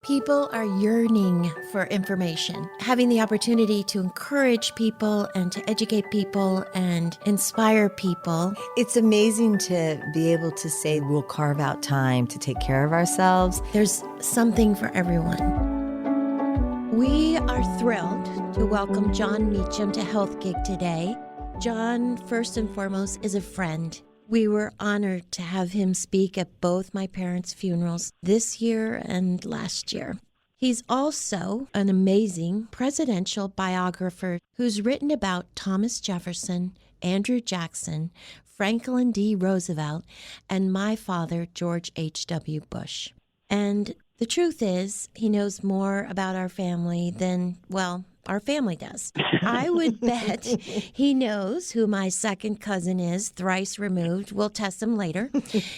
People are yearning for information. Having the opportunity to encourage people and to educate people and inspire people. It's amazing to be able to say we'll carve out time to take care of ourselves. There's something for everyone. We are thrilled to welcome Jon Meacham to Health Gig today. Jon, first and foremost, is a friend. We were honored to have him speak at both my parents' funerals this year and last year. He's also an amazing presidential biographer who's written about Thomas Jefferson, Andrew Jackson, Franklin D. Roosevelt, and my father, George H.W. Bush. And the truth is, he knows more about our family than, well, our family does. I would bet he knows who my second cousin is, thrice removed. We'll test him later.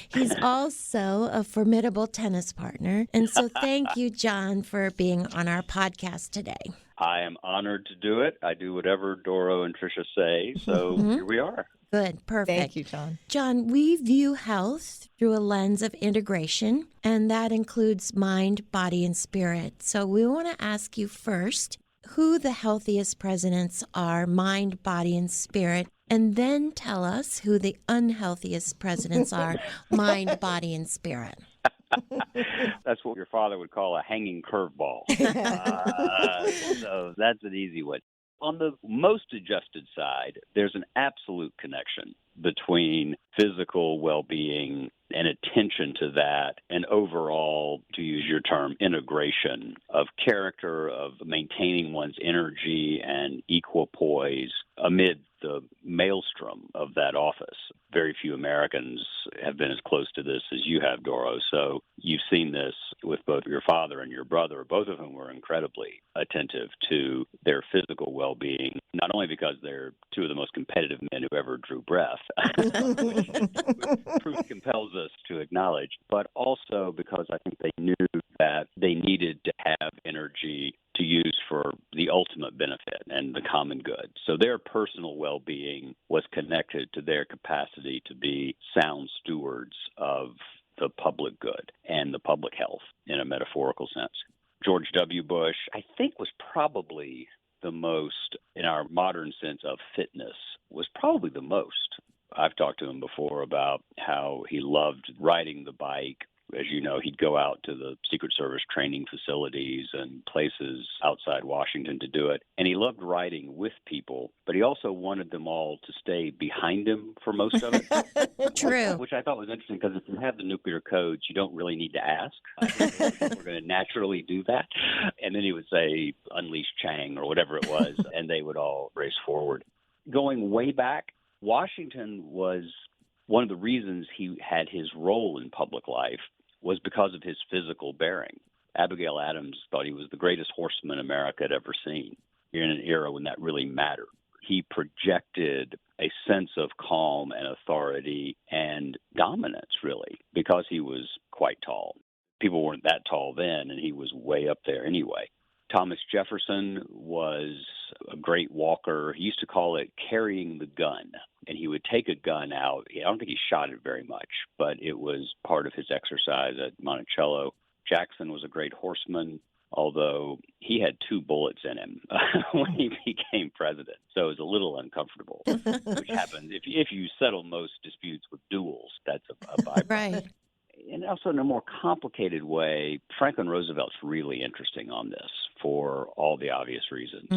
He's also a formidable tennis partner. And so thank you, Jon, for being on our podcast today. I am honored to do it. I do whatever Doro and Tricia say, so here we are. Good, perfect. Thank you, Jon. Jon, we view health through a lens of integration, and that includes mind, body, and spirit. So we want to ask you first who the healthiest presidents are, mind, body, and spirit, and then tell us who the unhealthiest presidents are, mind, body, and spirit. That's what your father would call a hanging curveball. So that's an easy one. On the most adjusted side, there's an absolute connection between physical well-being and attention to that and overall, to use your term, integration of character, of maintaining one's energy and equipoise amid the maelstrom of that office. Very few Americans have been as close to this as you have, Doro. So you've seen this with both your father and your brother, both of whom were incredibly attentive to their physical well-being, not only because they're two of the most competitive men who ever drew breath, which proof compels us to acknowledge, but also because I think they knew that they needed to have energy to use for the ultimate benefit and the common good. So their personal well-being was connected to their capacity to be sound stewards of the public good and the public health in a metaphorical sense. George W. Bush, I think, was probably the most, in our modern sense of fitness, was probably the most. I've talked to him before about how he loved riding the bike. As you know, he'd go out to the Secret Service training facilities and places outside Washington to do it. And he loved riding with people, but he also wanted them all to stay behind him for most of it. True. Which I thought was interesting because if you have the nuclear codes, you don't really need to ask. We're going to naturally do that. And then he would say, unleash Chang or whatever it was, and they would all race forward. Going way back, Washington was one of the reasons he had his role in public life was because of his physical bearing. Abigail Adams thought he was the greatest horseman America had ever seen. You're in an era when that really mattered. He projected a sense of calm and authority and dominance, really, because he was quite tall. People weren't that tall then, and he was way up there anyway. Thomas Jefferson was a great walker. He used to call it carrying the gun, and he would take a gun out. I don't think he shot it very much, but it was part of his exercise at Monticello. Jackson was a great horseman, although he had 2 bullets in him when he became president. So it was a little uncomfortable, which happens if you settle most disputes with duels. That's a byproduct. Right. And also in a more complicated way, Franklin Roosevelt's really interesting on this for all the obvious reasons.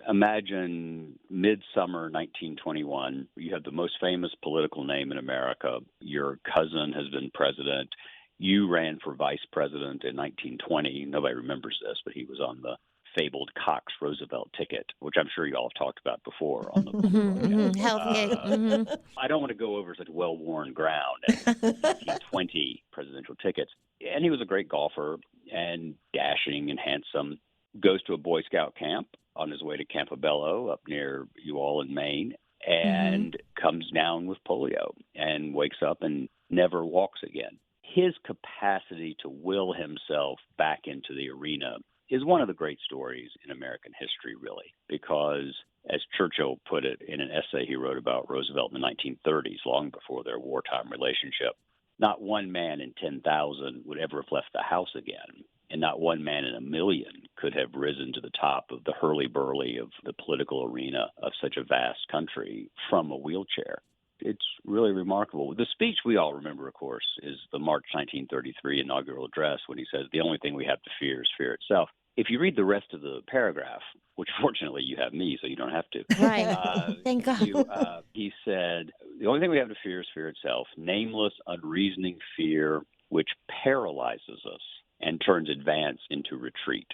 Imagine midsummer 1921, you have the most famous political name in America. Your cousin has been president. You ran for vice president in 1920. Nobody remembers this, but he was on the fabled Cox-Roosevelt ticket, which I'm sure you all have talked about before on the Health gig. I don't want to go over such well-worn ground as 1920 presidential tickets. And he was a great golfer and dashing and handsome. Goes to a Boy Scout camp on his way to Campobello up near you all in Maine and comes down with polio and wakes up and never walks again. His capacity to will himself back into the arena is one of the great stories in American history, really, because as Churchill put it in an essay he wrote about Roosevelt in the 1930s, long before their wartime relationship, not one man in 10,000 would ever have left the house again And not one man in a million could have risen to the top of the hurly-burly of the political arena of such a vast country from a wheelchair. It's really remarkable. The speech we all remember, of course, is the March 1933 inaugural address when he says, "The only thing we have to fear is fear itself." If you read the rest of the paragraph, which fortunately you have me, so you don't have to. Right. Thank God. He said, "The only thing we have to fear is fear itself, nameless, unreasoning fear which paralyzes us and turns advance into retreat."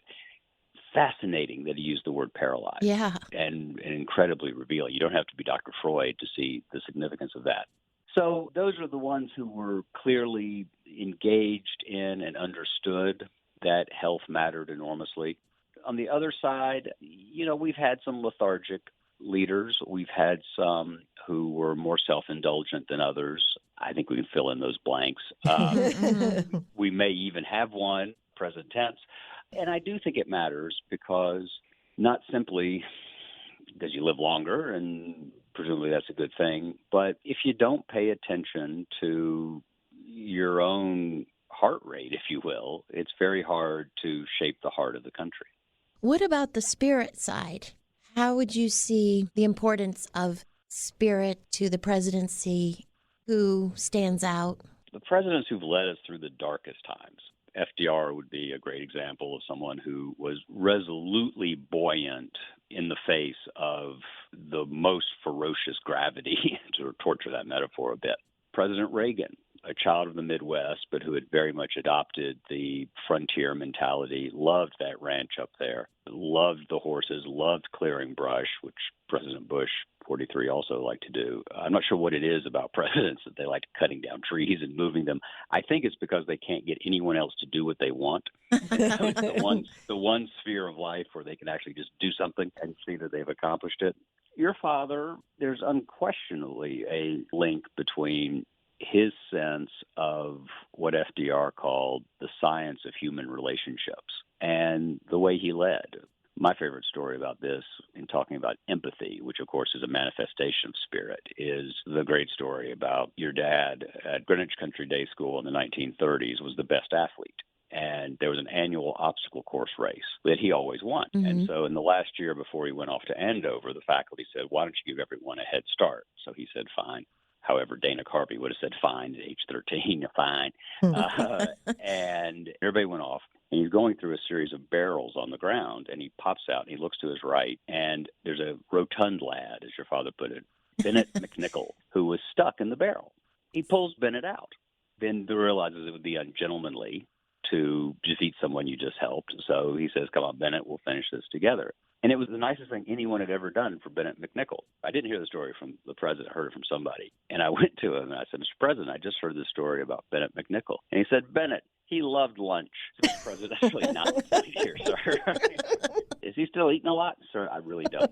Fascinating that he used the word paralyzed. Yeah. And incredibly revealing. You don't have to be Dr. Freud to see the significance of that. So those are the ones who were clearly engaged in and understood that health mattered enormously. On the other side, we've had some lethargic leaders. We've had some who were more self-indulgent than others. I think we can fill in those blanks. We may even have one, present tense. And I do think it matters because not simply because you live longer, and presumably that's a good thing, but if you don't pay attention to your own heart rate, if you will, it's very hard to shape the heart of the country. What about the spirit side? How would you see the importance of spirit to the presidency? Who stands out? The presidents who've led us through the darkest times. FDR would be a great example of someone who was resolutely buoyant in the face of the most ferocious gravity, to torture that metaphor a bit. President Reagan, a child of the Midwest, but who had very much adopted the frontier mentality, loved that ranch up there, loved the horses, loved clearing brush, which President Bush, 43, also liked to do. I'm not sure what it is about presidents that they like cutting down trees and moving them. I think it's because they can't get anyone else to do what they want. And so it's the one sphere of life where they can actually just do something and see that they've accomplished it. Your father, there's unquestionably a link between his sense of what FDR called the science of human relationships and the way he led. My favorite story about this, in talking about empathy, which of course is a manifestation of spirit, is the great story about your dad at Greenwich Country Day School in the 1930s was the best athlete. And there was an annual obstacle course race that he always won. Mm-hmm. And so in the last year before he went off to Andover, the faculty said, "Why don't you give everyone a head start?" So he said, "Fine." However, Dana Carvey would have said fine at age 13, fine. And everybody went off. And he's going through a series of barrels on the ground, and he pops out, and he looks to his right, and there's a rotund lad, as your father put it, Bennett McNichol, who was stuck in the barrel. He pulls Bennett out. Ben realizes it would be ungentlemanly to defeat someone you just helped. So he says, "Come on, Bennett, we'll finish this together." And it was the nicest thing anyone had ever done for Bennett McNichol. I didn't hear the story from the president. I heard it from somebody. And I went to him and I said, "Mr. President, I just heard this story about Bennett McNichol." And he said, "Bennett, he loved lunch." Mr. President, actually not here, sir. Is he still eating a lot? Sir, I really don't.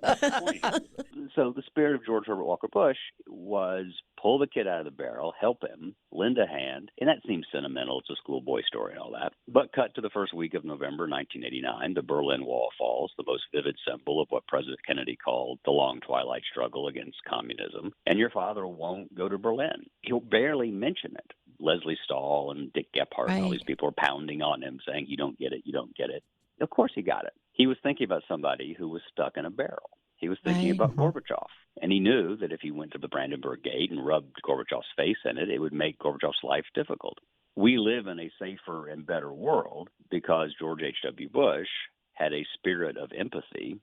So the spirit of George Herbert Walker Bush was pull the kid out of the barrel, help him, lend a hand. And that seems sentimental. It's a schoolboy story and all that. But cut to the first week of November 1989, the Berlin Wall falls, the most vivid symbol of what President Kennedy called the long twilight struggle against communism. And your father won't go to Berlin. He'll barely mention it. Leslie Stahl and Dick Gephardt and all these people are pounding on him saying, "You don't get it, you don't get it." Of course he got it. He was thinking about somebody who was stuck in a barrel. He was thinking about Gorbachev. And he knew that if he went to the Brandenburg Gate and rubbed Gorbachev's face in it, it would make Gorbachev's life difficult. We live in a safer and better world because George H.W. Bush had a spirit of empathy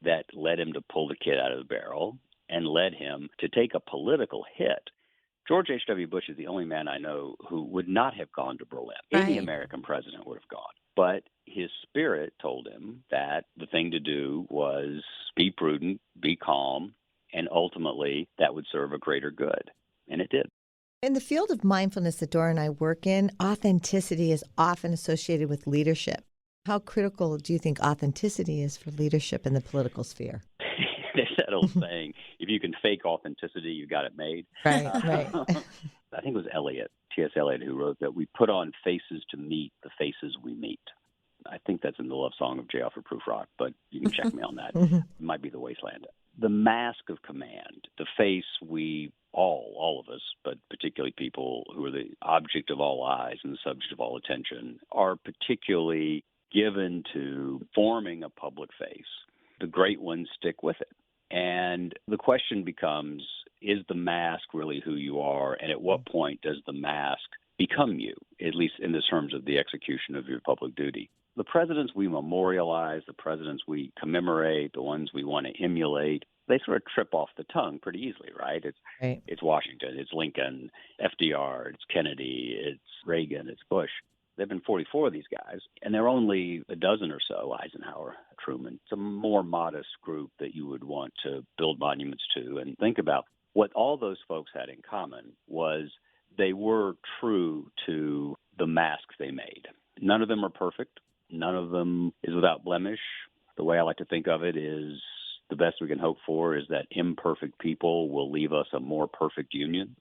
that led him to pull the kid out of the barrel and led him to take a political hit. George H.W. Bush is the only man I know who would not have gone to Berlin. Any American president would have gone. But his spirit told him that the thing to do was be prudent, be calm, and ultimately that would serve a greater good. And it did. In the field of mindfulness that Dora and I work in, authenticity is often associated with leadership. How critical do you think authenticity is for leadership in the political sphere? There's that old saying, if you can fake authenticity, you got it made. Right. I think it was Eliot, T.S. Eliot, who wrote that we put on faces to meet the faces we meet. I think that's in the love song of J. Alfred Prufrock, but you can check me on that. It might be The Wasteland. The mask of command, the face we all of us, but particularly people who are the object of all eyes and the subject of all attention, are particularly given to forming a public face. The great ones stick with it. And the question becomes, is the mask really who you are? And at what point does the mask become you, at least in the terms of the execution of your public duty? The presidents we memorialize, the presidents we commemorate, the ones we want to emulate, they sort of trip off the tongue pretty easily, right? It's Washington, it's Lincoln, FDR, it's Kennedy, it's Reagan, it's Bush. There have been 44 of these guys, and there are only a dozen or so, Eisenhower, Truman. It's a more modest group that you would want to build monuments to. And think about what all those folks had in common was they were true to the masks they made. None of them are perfect. None of them is without blemish. The way I like to think of it is the best we can hope for is that imperfect people will leave us a more perfect union.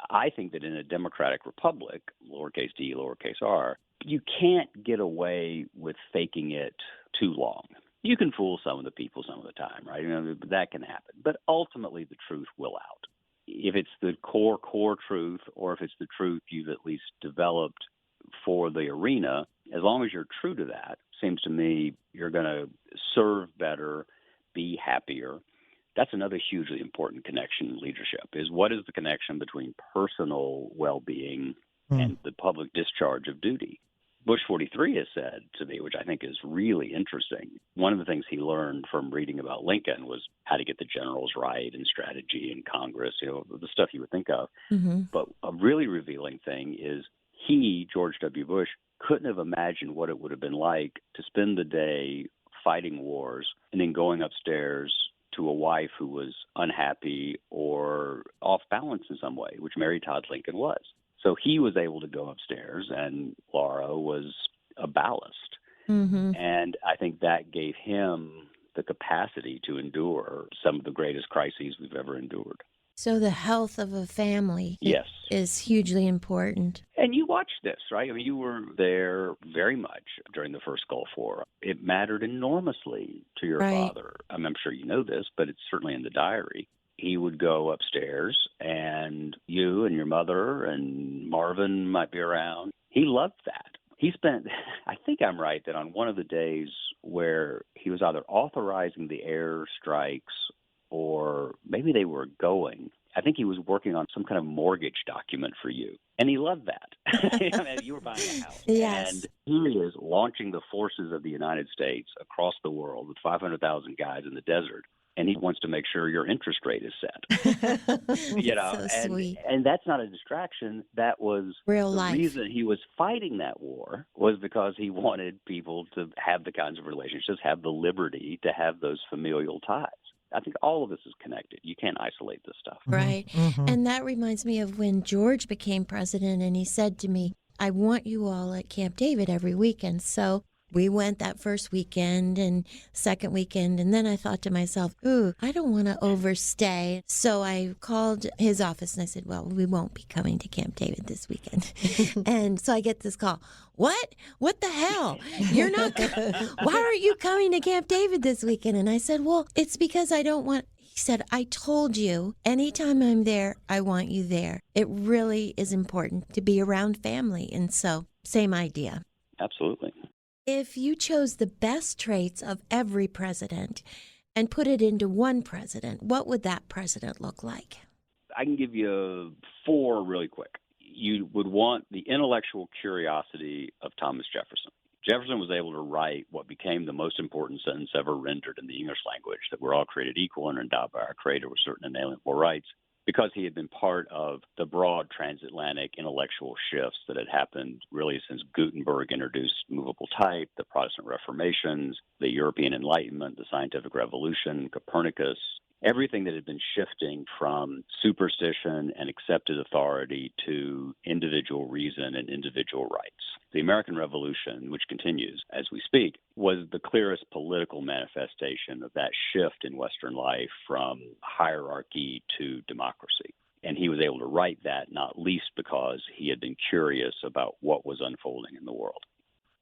I think that in a democratic republic, lowercase d, lowercase r, you can't get away with faking it too long. You can fool some of the people some of the time, right? That can happen. But ultimately, the truth will out. If it's the core truth, or if it's the truth you've at least developed for the arena, as long as you're true to that, seems to me you're going to serve better, be happier. That's another hugely important connection in leadership, is what is the connection between personal well-being and the public discharge of duty? Bush 43 has said to me, which I think is really interesting, one of the things he learned from reading about Lincoln was how to get the generals right and strategy in Congress, the stuff you would think of. Mm-hmm. But a really revealing thing is he, George W. Bush, couldn't have imagined what it would have been like to spend the day fighting wars and then going upstairs to a wife who was unhappy or off balance in some way, which Mary Todd Lincoln was. So he was able to go upstairs, and Laura was a ballast. Mm-hmm. And I think that gave him the capacity to endure some of the greatest crises we've ever endured. So the health of a family yes. is hugely important. And you watched this, right? I mean, you were there very much during the first Gulf War. It mattered enormously to your father. I'm sure you know this, but it's certainly in the diary. He would go upstairs, and you and your mother and Marvin might be around. He loved that. He spent, I think I'm right, that on one of the days where he was either authorizing the air strikes or maybe they were going, I think he was working on some kind of mortgage document for you. And he loved that. You were buying a house. Yes. And he is launching the forces of the United States across the world with 500,000 guys in the desert. And he wants to make sure your interest rate is set. So sweet. And that's not a distraction. That was real the life. reason he was fighting that war, was because he wanted people to have the kinds of relationships, have the liberty to have those familial ties. I think all of this is connected. You can't isolate this stuff. Right. Mm-hmm. And that reminds me of when George became president, and he said to me, I want you all at Camp David every weekend. So we went that first weekend and second weekend, and then I thought to myself, I don't want to overstay. So I called his office and I said, well, we won't be coming to Camp David this weekend. And so I get this call. What? What the hell? You're not, why are you coming to Camp David this weekend? And I said, well, it's because I don't want, he said, I told you, anytime I'm there, I want you there. It really is important to be around family. And so, same idea. Absolutely. If you chose the best traits of every president and put it into one president, what would that president look like? I can give you 4 really quick. You would want the intellectual curiosity of Thomas Jefferson. Jefferson was able to write what became the most important sentence ever rendered in the English language, that we're all created equal and endowed by our Creator with certain inalienable rights, because he had been part of the broad transatlantic intellectual shifts that had happened really since Gutenberg introduced movable type, the Protestant Reformations, the European Enlightenment, the Scientific Revolution, Copernicus, everything that had been shifting from superstition and accepted authority to individual reason and individual rights. The American Revolution, which continues as we speak, was the clearest political manifestation of that shift in Western life from hierarchy to democracy. And he was able to write that, not least because he had been curious about what was unfolding in the world.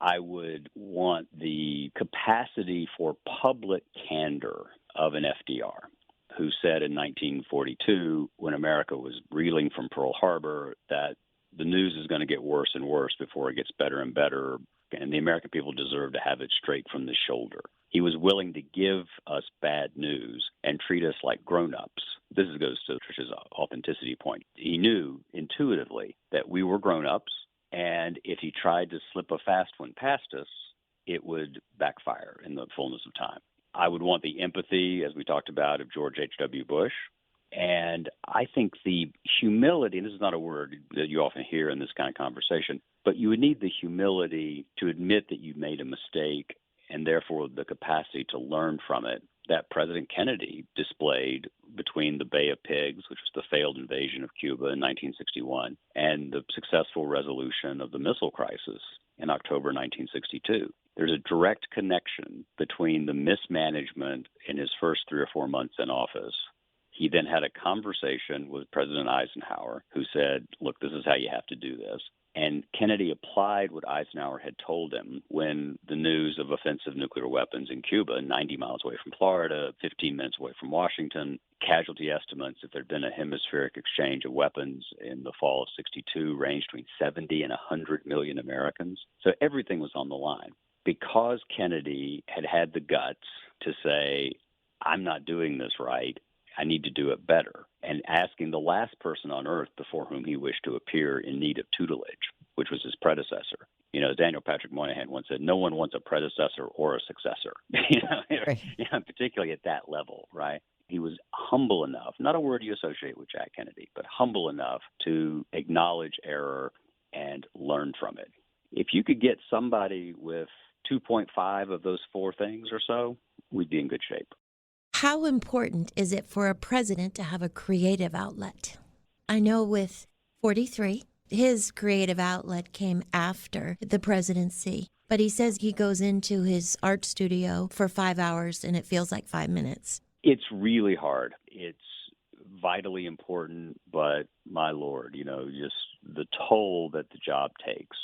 I would want the capacity for public candor of an FDR, who said in 1942, when America was reeling from Pearl Harbor, that the news is going to get worse and worse before it gets better and better, and the American people deserve to have it straight from the shoulder. He was willing to give us bad news and treat us like grown-ups. This goes to Trish's authenticity point. He knew intuitively that we were grown-ups, and if he tried to slip a fast one past us, it would backfire in the fullness of time. I would want the empathy, as we talked about, of George H.W. Bush. And I think the humility, and this is not a word that you often hear in this kind of conversation, but you would need the humility to admit that you made a mistake and therefore the capacity to learn from it that President Kennedy displayed between the Bay of Pigs, which was the failed invasion of Cuba in 1961, and the successful resolution of the missile crisis in October 1962. There's a direct connection between the mismanagement in his first 3 or 4 months in office. He then had a conversation with President Eisenhower, who said, look, this is how you have to do this. And Kennedy applied what Eisenhower had told him when the news of offensive nuclear weapons in Cuba, 90 miles away from Florida, 15 minutes away from Washington, casualty estimates, if there had been a hemispheric exchange of weapons in the fall of 62, ranged between 70 and 100 million Americans. So everything was on the line. Because Kennedy had had the guts to say, I'm not doing this right, I need to do it better, and asking the last person on earth before whom he wished to appear in need of tutelage, which was his predecessor. You know, as Daniel Patrick Moynihan once said, no one wants a predecessor or a successor, Right. Particularly at that level, right? He was humble enough, not a word you associate with Jack Kennedy, but humble enough to acknowledge error and learn from it. If you could get somebody with 2.5 of those 4 things or so, we'd be in good shape. How important is it for a president to have a creative outlet? I know with 43, his creative outlet came after the presidency, but he says he goes into his art studio for 5 hours and it feels like 5 minutes. It's really hard. It's vitally important, but my Lord, just the toll that the job takes.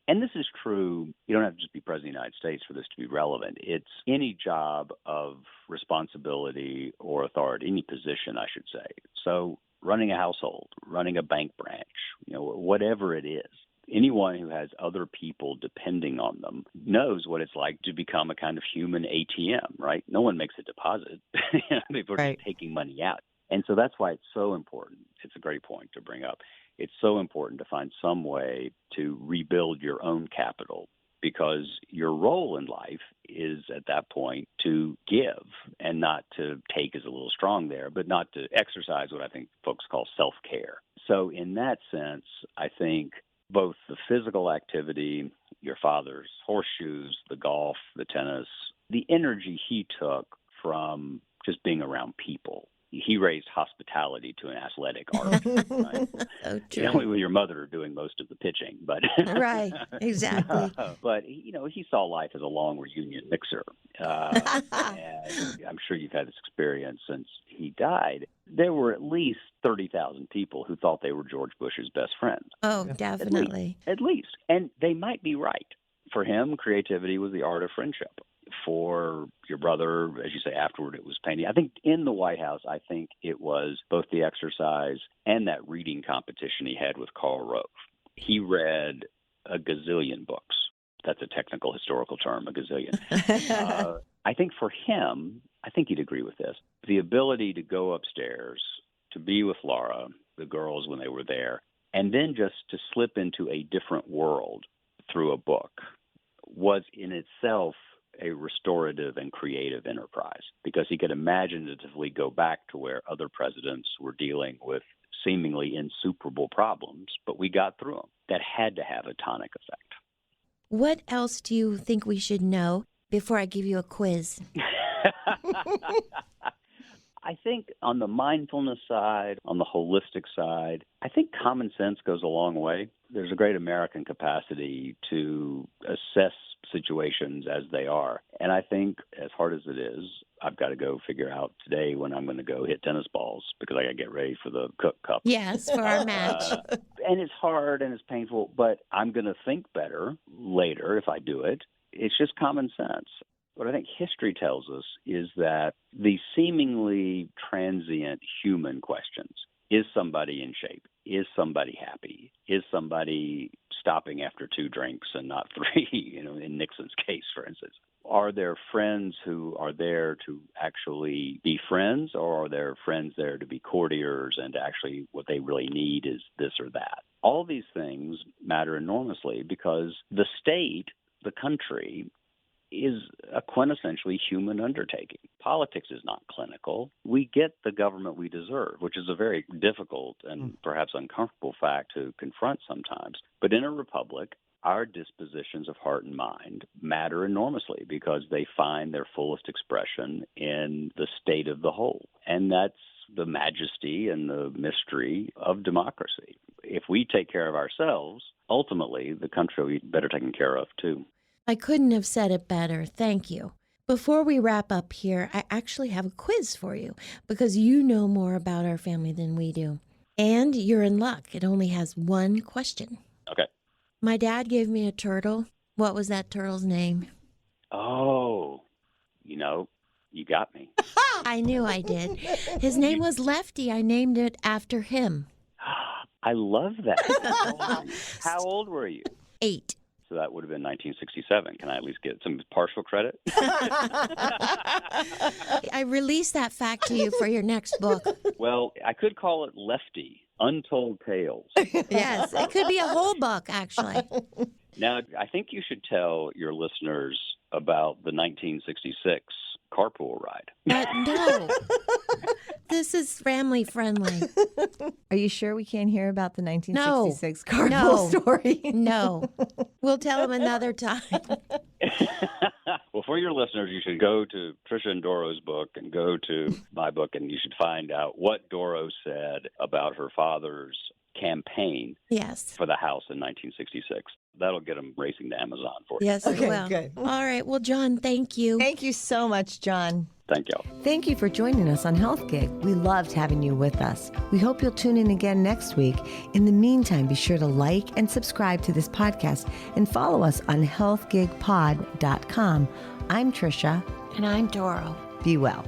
And this is true. You don't have to just be president of the United States for this to be relevant. It's any job of responsibility or authority, any position, I should say. So running a household, running a bank branch, whatever it is. Anyone who has other people depending on them knows what it's like to become a kind of human ATM, right? No one makes a deposit. People are Right. just taking money out. And so that's why it's so important. It's a great point to bring up. It's so important to find some way to rebuild your own capital, because your role in life is at that point to give, and not to take is a little strong there, but not to exercise what I think folks call self-care. So in that sense, I think both the physical activity, your father's horseshoes, the golf, the tennis, the energy he took from just being around people. He raised hospitality to an athletic art. Right? So true. With your mother doing most of the pitching, but Right, exactly. But he saw life as a long reunion mixer, and I'm sure you've had this experience since he died. There were at least 30,000 people who thought they were George Bush's best friend. Oh, definitely. At least, and they might be right. For him, creativity was the art of friendship. For your brother, as you say, afterward, it was painting. I think in the White House, I think it was both the exercise and that reading competition he had with Karl Rove. He read a gazillion books. That's a technical historical term, a gazillion. I think for him, I think he'd agree with this, the ability to go upstairs, to be with Laura, the girls when they were there, and then just to slip into a different world through a book was in itself a restorative and creative enterprise, because he could imaginatively go back to where other presidents were dealing with seemingly insuperable problems, but we got through them. That had to have a tonic effect. What else do you think we should know before I give you a quiz? I think on the mindfulness side, on the holistic side, I think common sense goes a long way. There's a great American capacity to assess situations as they are. And I think, as hard as it is, I've got to go figure out today when I'm going to go hit tennis balls, because I got to get ready for the Cook Cup. Yes, for our match. And it's hard and it's painful, but I'm going to think better later if I do it. It's just common sense. What I think history tells us is that the seemingly transient human questions, is somebody in shape? Is somebody happy? Is somebody stopping after 2 drinks and not 3, in Nixon's case, for instance? Are there friends who are there to actually be friends, or are there friends there to be courtiers and actually what they really need is this or that? All these things matter enormously because the state, the country, is a quintessentially human undertaking. Politics is not clinical. We get the government we deserve, which is a very difficult and perhaps uncomfortable fact to confront sometimes. But in a republic, our dispositions of heart and mind matter enormously because they find their fullest expression in the state of the whole. And that's the majesty and the mystery of democracy. If we take care of ourselves, ultimately the country will be better taken care of too. I couldn't have said it better. Thank you. Before we wrap up here, I actually have a quiz for you because you know more about our family than we do. And you're in luck. It only has 1 question. Okay. My dad gave me a turtle. What was that turtle's name? Oh, you got me. I knew I did. His name was Lefty. I named it after him. I love that. How old were you? 8. So that would have been 1967. Can I at least get some partial credit? I released that fact to you for your next book. Well, I could call it Lefty, Untold Tales. Yes, it could be a whole book, actually. Now, I think you should tell your listeners about the 1966 carpool ride. No, this is family friendly. Are you sure we can't hear about the 1966 carpool No. story? No, we'll tell them another time. Well, for your listeners, you should go to Trisha and Doro's book and go to my book, and you should find out what Doro said about her father's campaign Yes. for the House in 1966. That'll get them racing to Amazon for you. Yes, it Okay, will. good. All right. Well, John, thank you. Thank you so much, John. Thank y'all. Thank you for joining us on Health Gig. We loved having you with us. We hope you'll tune in again next week. In the meantime, be sure to like and subscribe to this podcast and follow us on healthgigpod.com. I'm Trisha. And I'm Doro. Be well.